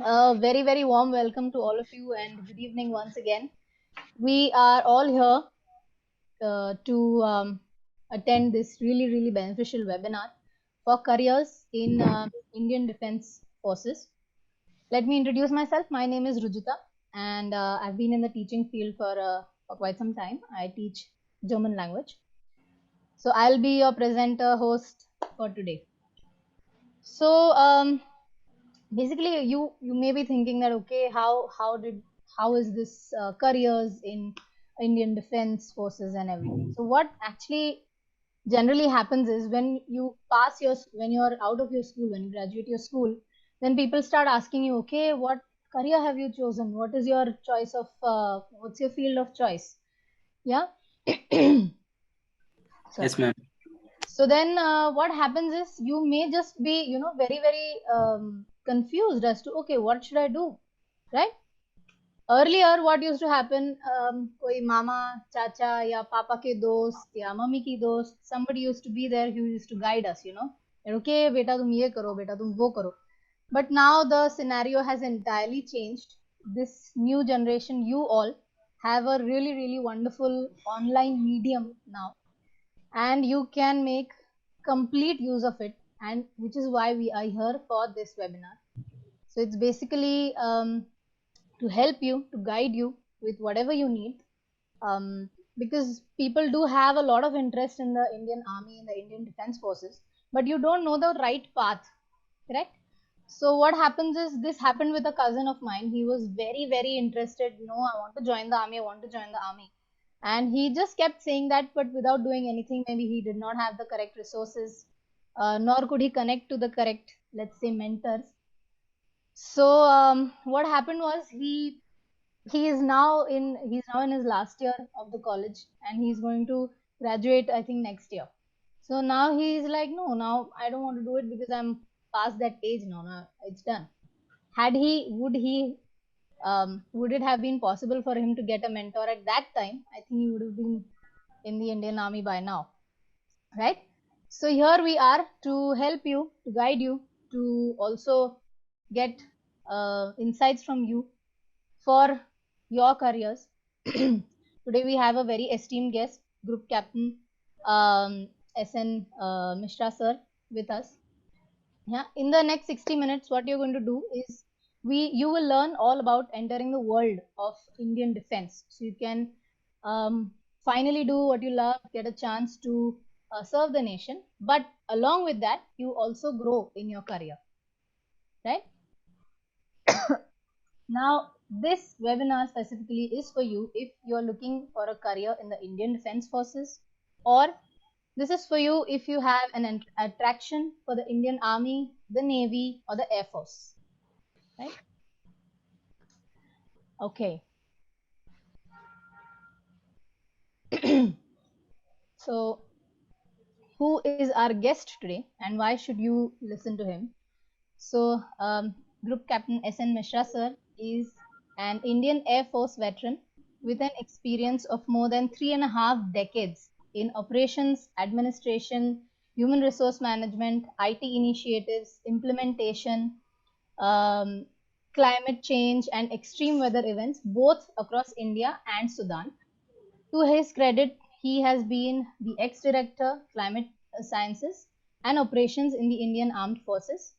A very, very warm welcome to all of you and good evening once again. We are all here to attend this really, really beneficial webinar for careers in Indian Defense Forces. Let me introduce myself. My name is Rujita and I've been in the teaching field for quite some time. I teach German language. So I'll be your presenter host for today. So basically you may be thinking that okay how is this careers in Indian Defense Forces and everything. So what actually generally happens is when you're out of your school, when you graduate your school, then people start asking you, okay, what career have you chosen, what is your choice of what's your field of choice. Yeah. Yes, Sorry. ma'am. So then what happens is you may just be very very confused as to okay what should I do, right? Earlier what used to happen, koi mama chacha ya papa ke dost ya mummy ki dost, somebody used to be there who used to guide us, that, okay beta tum ye karo, beta tum wo karo. But now the scenario has entirely changed. This new generation, you all have a really really wonderful online medium now, and you can make complete use of it, and which is why we are here for this webinar. So it's basically to help you, to guide you with whatever you need, because people do have a lot of interest in the Indian Army, in the Indian Defense Forces, but you don't know the right path, correct? So what happens is, this happened with a cousin of mine. He was very, very interested. No, I want to join the army. I want to join the army. And he just kept saying that, but without doing anything. Maybe he did not have the correct resources, nor could he connect to the correct, let's say, mentors. So what happened was he's now in his last year of the college, and he's going to graduate, I think, next year. So now he's like, no, now I don't want to do it because I'm past that age now. Now it's done. Had he, would it have been possible for him to get a mentor at that time? I think he would have been in the Indian Army by now, right? So here we are to help you, to guide you, to also get insights from you for your careers. Today we have a very esteemed guest, Group Captain SN Mishra sir, with us. Yeah, in the next 60 minutes, what you're going to do is you will learn all about entering the world of Indian defense. So you can finally do what you love, get a chance to serve the nation. But along with that, you also grow in your career, right? Now, this webinar specifically is for you if you're looking for a career in the Indian Defense Forces, or this is for you if you have an attraction for the Indian Army, the Navy, or the Air Force, right? Okay. So, who is our guest today and why should you listen to him? So, Group Captain SN Mishra sir is an Indian Air Force veteran with an experience of more than 3.5 decades in operations, administration, human resource management, IT initiatives, implementation, um, climate change, and extreme weather events, both across India and Sudan. To his credit, he has been the ex-director, Climate Sciences and Operations in the Indian Armed Forces.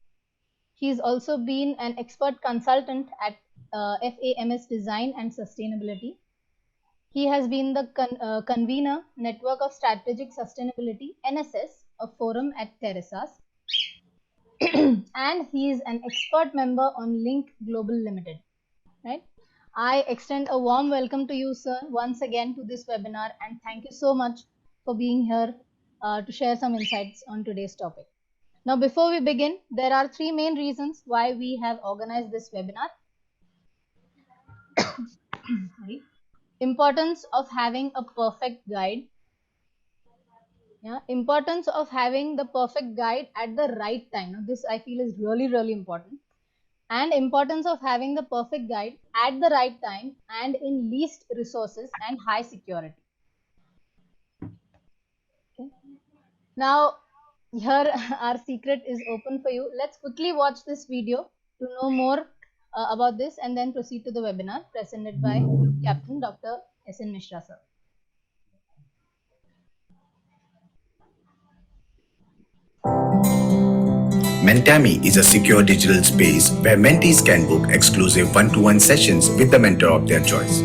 He's also been an expert consultant at FAMS Design and Sustainability. He has been the convener, Network of Strategic Sustainability, NSS, a forum at Terraces, and he is an expert member on Link Global Limited. Right? I extend a warm welcome to you, sir, once again to this webinar, and thank you so much for being here to share some insights on today's topic. Now, before we begin, there are three main reasons why we have organized this webinar. Sorry. Importance of having a perfect guide. Yeah, importance of having the perfect guide at the right time. Now, this I feel is really, really important. And importance of having the perfect guide at the right time and in least resources and high security. Okay. Now, here our secret is open for you. Let's quickly watch this video to know more about this and then proceed to the webinar presented by Group Captain Dr. S.N. Mishra sir. Mentami is a secure digital space where mentees can book exclusive one-to-one sessions with the mentor of their choice.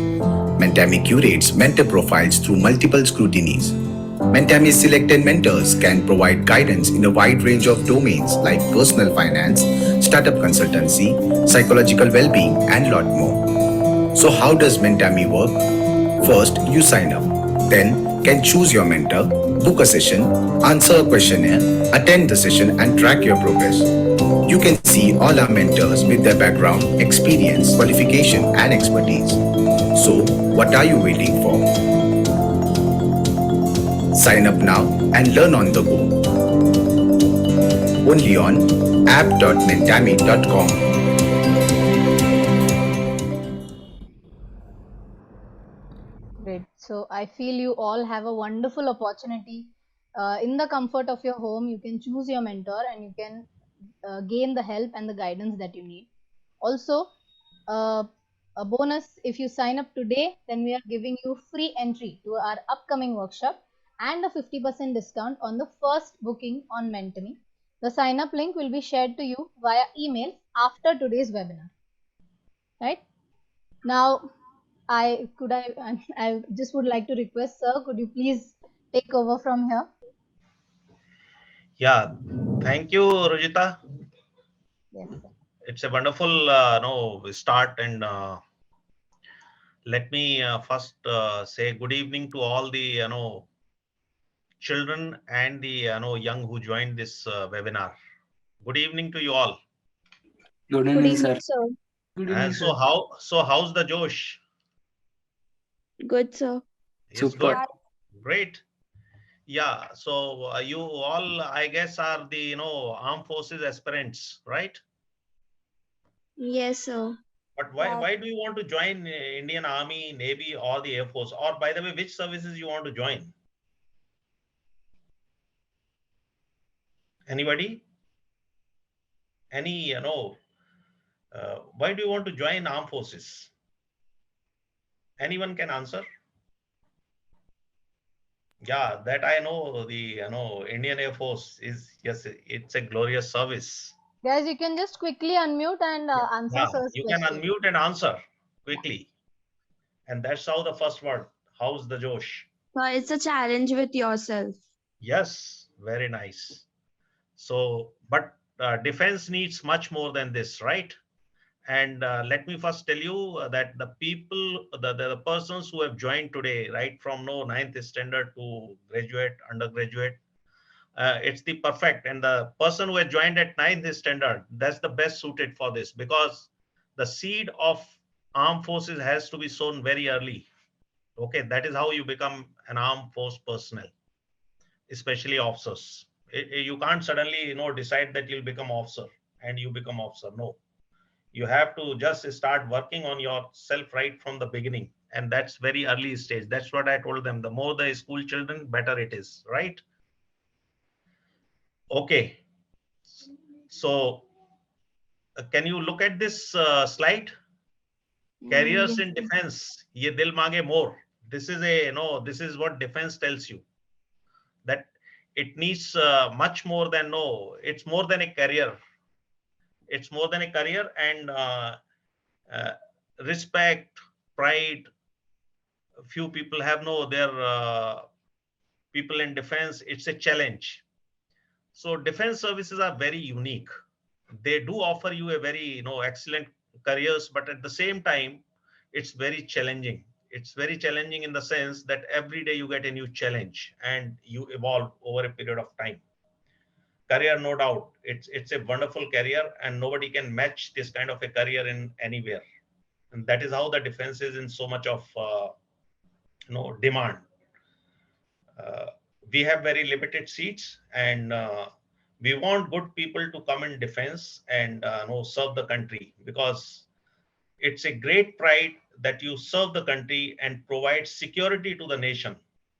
Mentami curates mentor profiles through multiple scrutinies. Mentami's selected mentors can provide guidance in a wide range of domains like personal finance, startup consultancy, psychological well-being, and lot more. So how does Mentami work? First, you sign up. Then, can choose your mentor, book a session, answer a questionnaire, attend the session, and track your progress. You can see all our mentors with their background, experience, qualification, and expertise. So, what are you waiting for? Sign up now and learn on the go. Only on app.mentami.com. Great. So I feel you all have a wonderful opportunity in the comfort of your home. You can choose your mentor and you can gain the help and the guidance that you need. Also, uh, a bonus, if you sign up today, then we are giving you free entry to our upcoming workshop and a 50% discount on the first booking on Mentami. The sign up link will be shared to you via email after today's webinar. Right? Now, I just would like to request, sir, could you please take over from here? Yeah, thank you, Rujita. Yes, sir. It's a wonderful start, and let me first say good evening to all the children and the young who joined this webinar. Good evening to you all. Good Good evening, evening, sir. sir. Good And evening, so sir. how's the Josh? Good, sir. Is good. Super. Great. Yeah. So you all, I guess, are the armed forces aspirants, right? Yes, sir. But why do you want to join Indian Army, Navy, or the Air Force? Or by the way, which services you want to join? Anybody? Any, why do you want to join armed forces? Anyone can answer? Yeah, that I know. The Indian Air Force is, yes, it's a glorious service. Guys, you can just quickly unmute and answer Yeah, sir's you can question. unmute and answer Yeah. quickly. And that's how the first word. How's the Josh? Sir, it's a challenge with yourself. Yes, very nice. So, but defense needs much more than this, right? And let me first tell you that the people, the persons who have joined today, right from no ninth standard to graduate, undergraduate, it's the perfect. And the person who has joined at ninth standard, that's the best suited for this, because the seed of armed forces has to be sown very early. Okay, that is how you become an armed force personnel, especially officers. You can't suddenly decide that you'll become officer and you become officer. No, you have to just start working on yourself right from the beginning, and that's very early stage. That's what I told them. The more the school children, better it is, right? Okay, so can you look at this slide? Careers Yes, in sir. defense, ye dil mange more. This is a this is what defense tells you, that it needs much more than, no, it's more than a career. It's more than a career. And uh, respect, pride. Few people have no their people in defense. It's a challenge. So defense services are very unique. They do offer you a very excellent careers, but at the same time, it's very challenging. It's very challenging in the sense that every day you get a new challenge and you evolve over a period of time. Career, no doubt, it's a wonderful career, and nobody can match this kind of a career in anywhere. And that is how the defense is in so much of demand. uh, we have very limited seats, and we want good people to come in defense and serve the country, because it's a great pride that you serve the country and provide security to the nation,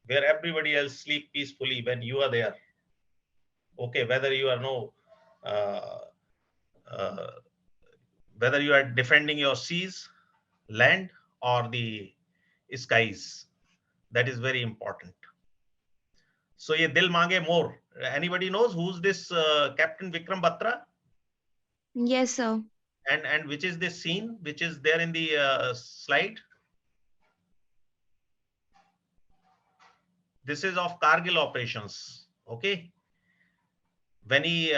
where everybody else sleep peacefully when you are there. Okay, whether you are uh, uh, whether you are defending your seas, land, or the skies. That is very important. So ye Dil Mange More. Anybody knows who's this Captain Vikram Batra? Yes, sir. And which is this scene which is there in the slide? This is of Kargil operations. Okay. When he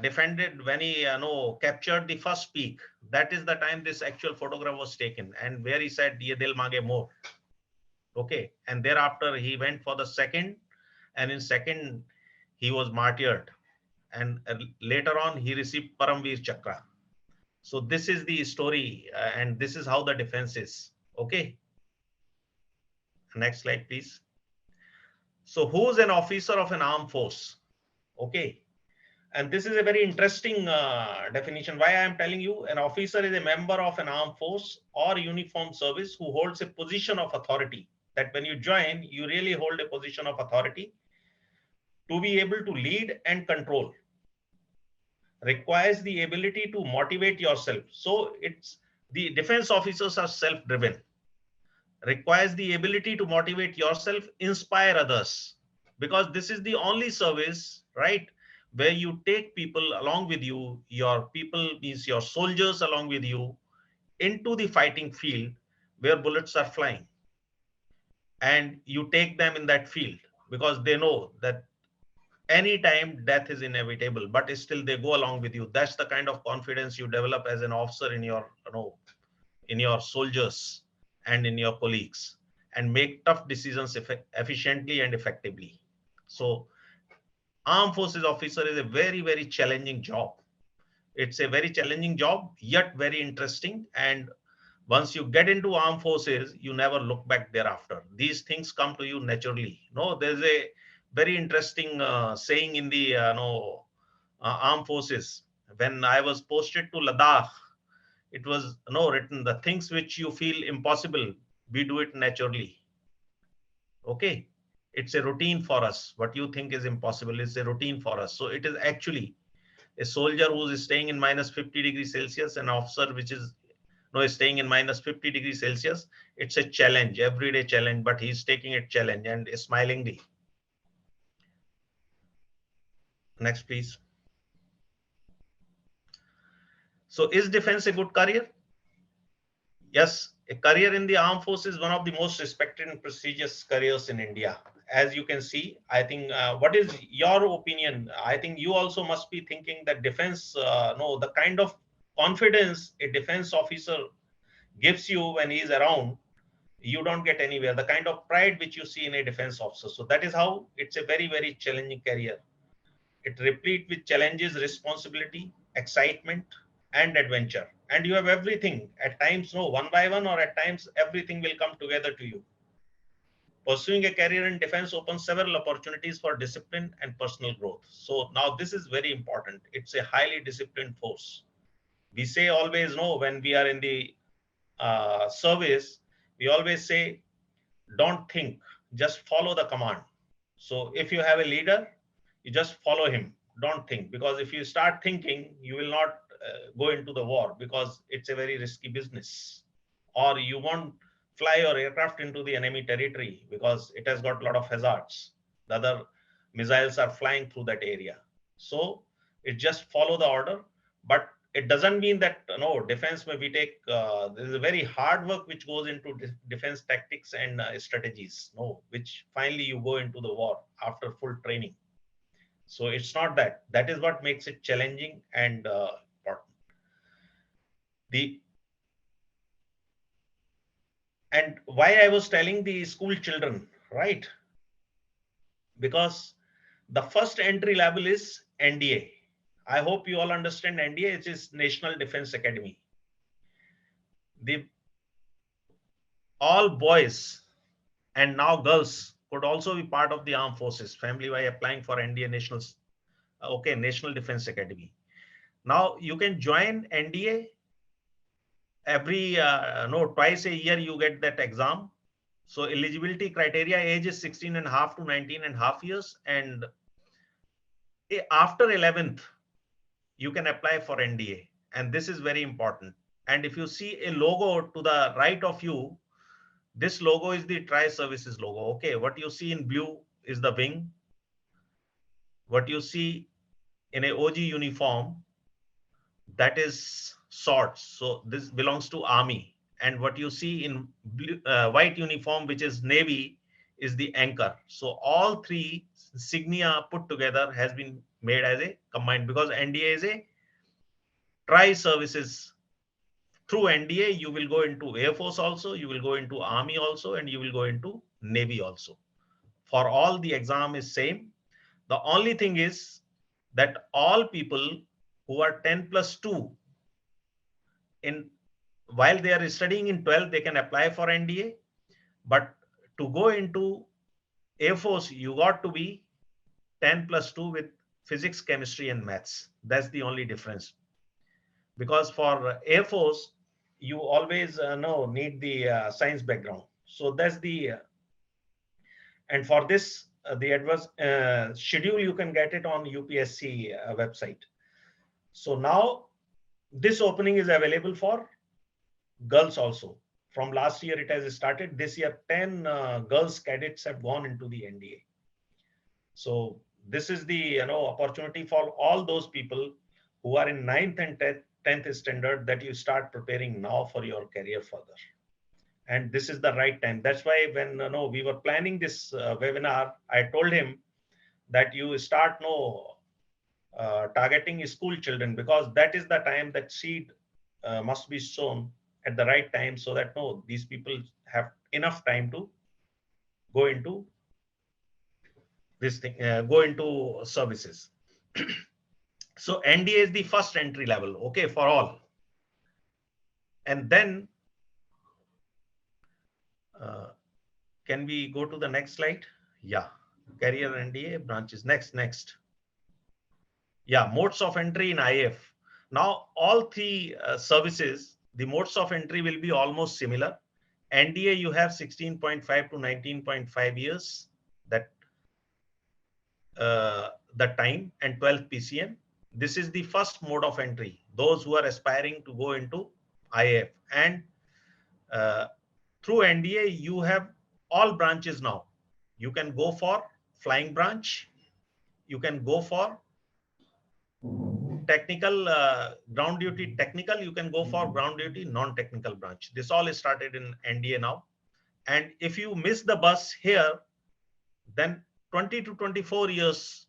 defended, when he no captured the first peak, that is the time this actual photograph was taken, and where he said ye dil mange more. Okay, and thereafter he went for the second, and in second he was martyred, and later on he received Paramveer Chakra. So this is the story, and this is how the defense is. Okay, next slide please. So who's an officer of an armed force? Okay, and this is a very interesting definition. Why I am telling you, an officer is a member of an armed force or uniformed service who holds a position of authority. That when you join, you really hold a position of authority. To be able to lead and control requires the ability to motivate yourself. So it's the defense officers are self-driven. Requires the ability to motivate yourself, inspire others, because this is the only service, right, where you take people along with you. Your people means your soldiers along with you into the fighting field where bullets are flying, and you take them in that field because they know that anytime death is inevitable, but still they go along with you. That's the kind of confidence you develop as an officer in your, in your soldiers and in your colleagues, and make tough decisions efficiently and effectively. So armed forces officer is a very, very challenging job. It's a very challenging job, yet very interesting. And once you get into armed forces, you never look back thereafter. These things come to you naturally. No, there's a very interesting saying in the armed forces. When I was posted to Ladakh, it was written, the things which you feel impossible, we do it naturally. Okay, it's a routine for us. What you think is impossible is a routine for us. So it is actually a soldier who is staying in minus 50 degrees Celsius, an officer which is staying in minus 50 degrees Celsius. It's a challenge, everyday challenge, but he's taking it challenge and smilingly. Next, please. So is defense a good career? Yes, a career in the armed forces is one of the most respected and prestigious careers in India. As you can see, I think, what is your opinion? I think you also must be thinking that defense, the kind of confidence a defense officer gives you when he's around, you don't get anywhere. The kind of pride which you see in a defense officer. So that is how it's a very, very challenging career. It replete with challenges, responsibility, excitement, and adventure. And you have everything. At times, one by one, or at times, everything will come together to you. Pursuing a career in defense opens several opportunities for discipline and personal growth. So now this is very important. It's a highly disciplined force. We say always, when we are in the service, we always say, don't think, just follow the command. So if you have a leader, you just follow him. Don't think, because if you start thinking, you will not go into the war, because it's a very risky business. Or you won't fly your aircraft into the enemy territory because it has got a lot of hazards. The other missiles are flying through that area. So it just follow the order. But it doesn't mean that defense may we take there is a very hard work which goes into defense tactics and strategies, which finally you go into the war after full training. So it's not that. That is what makes it challenging and important. And why I was telling the school children, right? Because the first entry level is NDA. I hope you all understand NDA. It is National Defense Academy. All boys and now girls could also be part of the armed forces family by applying for NDA National Defense Academy. Now you can join NDA every twice a year. You get that exam. So eligibility criteria, age is 16 and a half to 19 and a half years, and after 11th you can apply for NDA, and this is very important. And if you see a logo to the right of you, this logo is the Tri Services logo. Okay, what you see in blue is the wing. What you see in a OG uniform, that is swords. So this belongs to army. And what you see in blue, white uniform, which is navy, is the anchor. So all three insignia put together has been made as a combined, because NDA is a Tri Services. Through NDA, you will go into Air Force also, you will go into Army also, and you will go into Navy also. For all, the exam is same. The only thing is that all people who are 10 plus 2, in while they are studying in 12, they can apply for NDA. But to go into Air Force, you got to be 10 plus 2 with physics, chemistry, and maths. That's the only difference. Because for Air Force, you always know need the science background. So that's the and for this the adverse schedule, you can get it on UPSC website. So now this opening is available for girls also. From last year it has started. This year 10 girls cadets have gone into the NDA. So this is the opportunity for all those people who are in 9th and 10th standard, that you start preparing now for your career further. And this is the right time. That's why when we were planning this webinar, I told him that you start targeting school children, because that is the time that seed must be sown at the right time, so that these people have enough time to go into this thing, go into services. So NDA is the first entry level, okay, for all. And then can we go to the next slide? Yeah, career NDA branches. Next. Yeah, modes of entry in IF. Now all three services, the modes of entry will be almost similar. NDA, you have 16.5 to 19.5 years, that the time, and 12 PCM. This is the first mode of entry, those who are aspiring to go into IF. And through NDA, you have all branches now. You can go for flying branch, you can go for technical ground duty technical, you can go for ground duty non-technical branch. This all is started in NDA now. And if you miss the bus here, then 20 to 24 years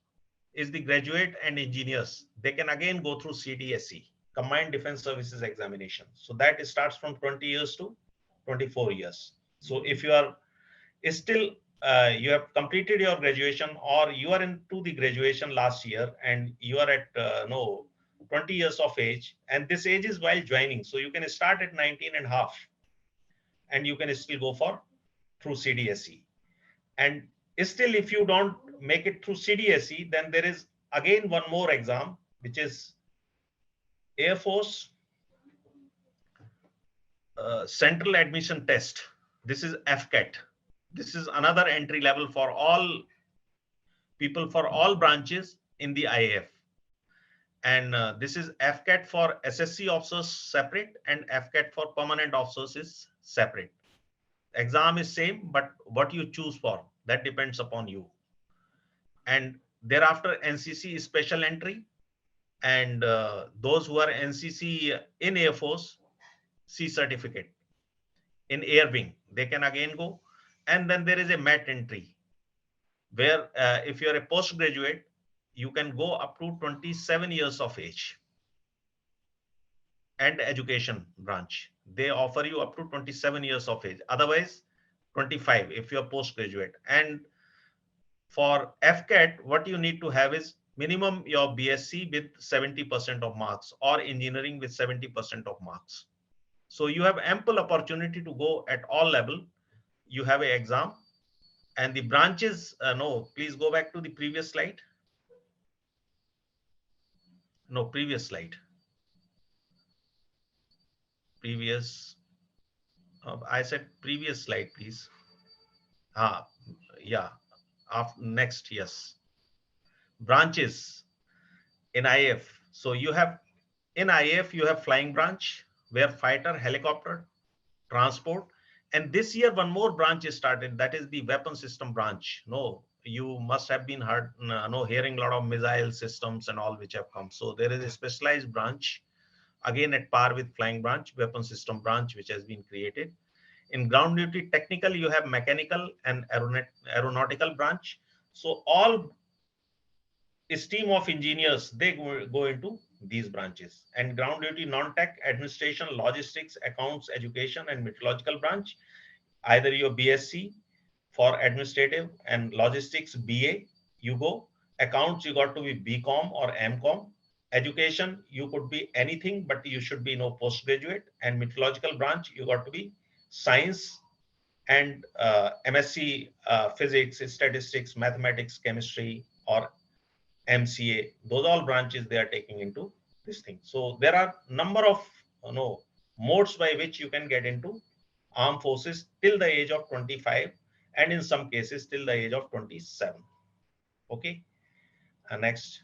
is the graduate and engineers. They can again go through CDSE, Combined Defense Services Examination. So that starts from 20 years to 24 years. So if you are still, you have completed your graduation, or you are into the graduation last year and you are at 20 years of age, and this age is while joining. So you can start at 19 and a half, and you can still go for through CDSE. And still, if you don't make it through CDSE, then there is again one more exam, which is Air Force Central Admission Test. This is FCAT. This is another entry level for all people, for all branches in the IAF. And this is FCAT for SSC officers separate, and FCAT for permanent officers is separate. Exam is same, but what you choose for, that depends upon you. And thereafter, NCC is special entry. And those who are NCC in Air Force, C certificate. In Air Wing, they can again go. And then there is a MAT entry, where if you're a postgraduate, you can go up to 27 years of age. And education branch, they offer you up to 27 years of age. Otherwise, 25 if you're postgraduate. And for FCAT, what you need to have is minimum your BSc with 70% of marks, or engineering with 70% of marks. So you have ample opportunity to go at all level. You have an exam. And the branches, no, please go back to the previous slide. No, previous slide. Previous. I said previous slide, please. Yeah. Next, yes. Branches in IF. So you have, in IF, you have flying branch, where fighter, helicopter, transport. And this year, one more branch is started. That is the weapon system branch. No, you must have been heard, no, hearing a lot of missile systems and all which have come. So there is a specialized branch, again at par with flying branch, weapon system branch, which has been created. In ground duty technical, you have mechanical and aeronautical branch. So all is team of engineers, they go into these branches. And ground duty non-tech, administration, logistics, accounts, education, and meteorological branch, either your BSc for administrative and logistics BA, you go. Accounts, you got to be BCom or MCom. Education, you could be anything, but you should be no postgraduate. And meteorological branch, you got to be science and MSc physics, statistics, mathematics, chemistry, or MCA. Those all branches they are taking into this thing. So there are number of modes by which you can get into armed forces till the age of 25, and in some cases till the age of 27. Okay, next.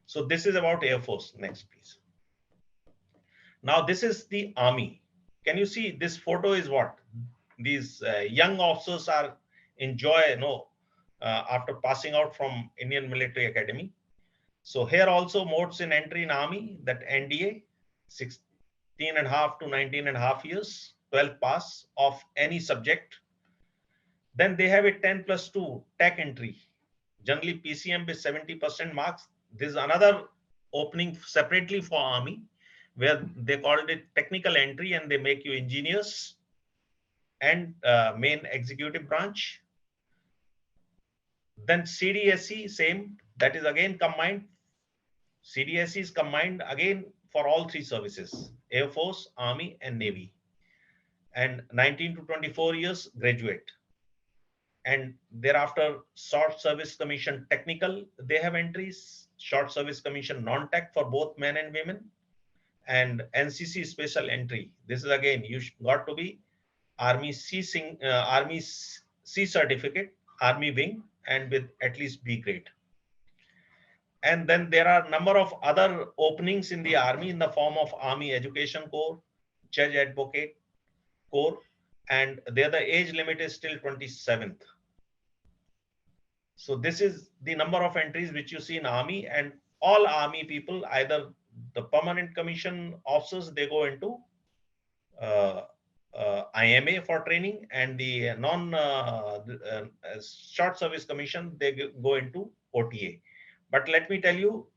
So this is about Air Force. Next, please. Now this is the Army. Can you see this photo is what? These young officers are enjoy, after passing out from Indian Military Academy. So here also modes in entry in Army, that NDA, 16.5 to 19.5 years, 12 pass of any subject. Then they have a 10+2 tech entry. Generally PCM with 70% marks. This is another opening separately for Army, where they called it technical entry, and they make you engineers and main executive branch. Then CDSE, same, that is again combined. CDSE is combined again for all three services: Air Force, Army, and Navy. And 19 to 24 years, graduate. And thereafter, short service commission technical, they have entries. Short service commission non-tech for both men and women. And NCC special entry. This is again, you got to be Army Army C certificate, Army wing, and with at least B grade. And then there are a number of other openings in the Army in the form of Army Education Corps, Judge Advocate Corps, and there the age limit is till 27th. So this is the number of entries which you see in Army, and all Army people, either the permanent commission officers, they go into IMA for training, and the short service commission, they go into OTA. But let me tell you,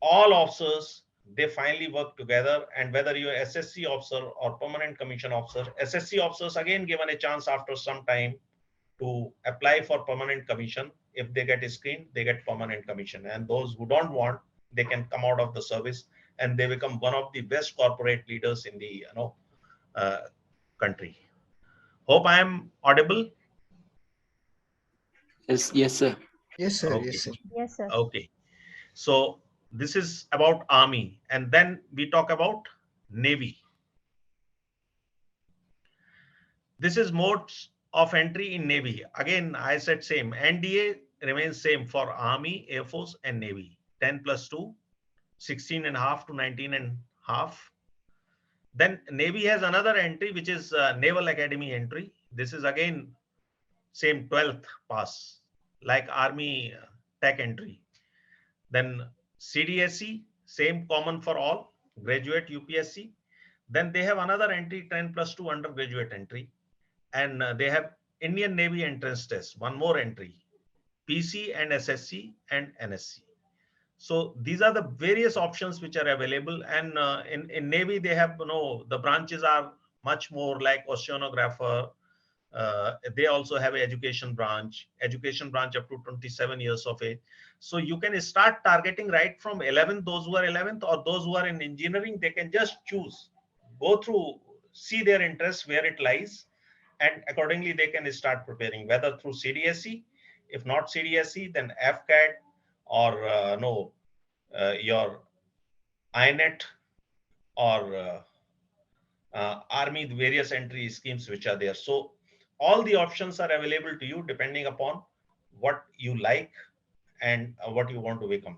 all officers, they finally work together. And whether you're SSC officer or permanent commission officer, SSC officers again given a chance after some time to apply for permanent commission. If they get a screen, they get permanent commission. And those who don't want, they can come out of the service and they become one of the best corporate leaders in the country. Hope I am audible. Yes, sir. Yes, sir. Okay. Yes, sir. Yes, sir. Okay. So this is about Army, and then we talk about Navy. This is modes of entry in Navy. Again, I said same. NDA remains same for Army, Air Force, and Navy. 10+2, 16.5 to 19.5. Then Navy has another entry, which is Naval Academy entry. This is again same 12th pass, like Army tech entry. Then CDSE, same common for all, graduate UPSC. Then they have another entry, 10+2 undergraduate entry. And they have Indian Navy entrance test, one more entry, PC and SSC and NSC. So these are the various options which are available. And in Navy, they have, the branches are much more like oceanographer. They also have an education branch up to 27 years of age. So you can start targeting right from 11th, those who are 11th, or those who are in engineering, they can just choose, go through, see their interest, where it lies, and accordingly they can start preparing, whether through CDSE. If not CDSE, then FCAT or your INET or Army, the various entry schemes which are there. So all the options are available to you depending upon what you like and what you want to become.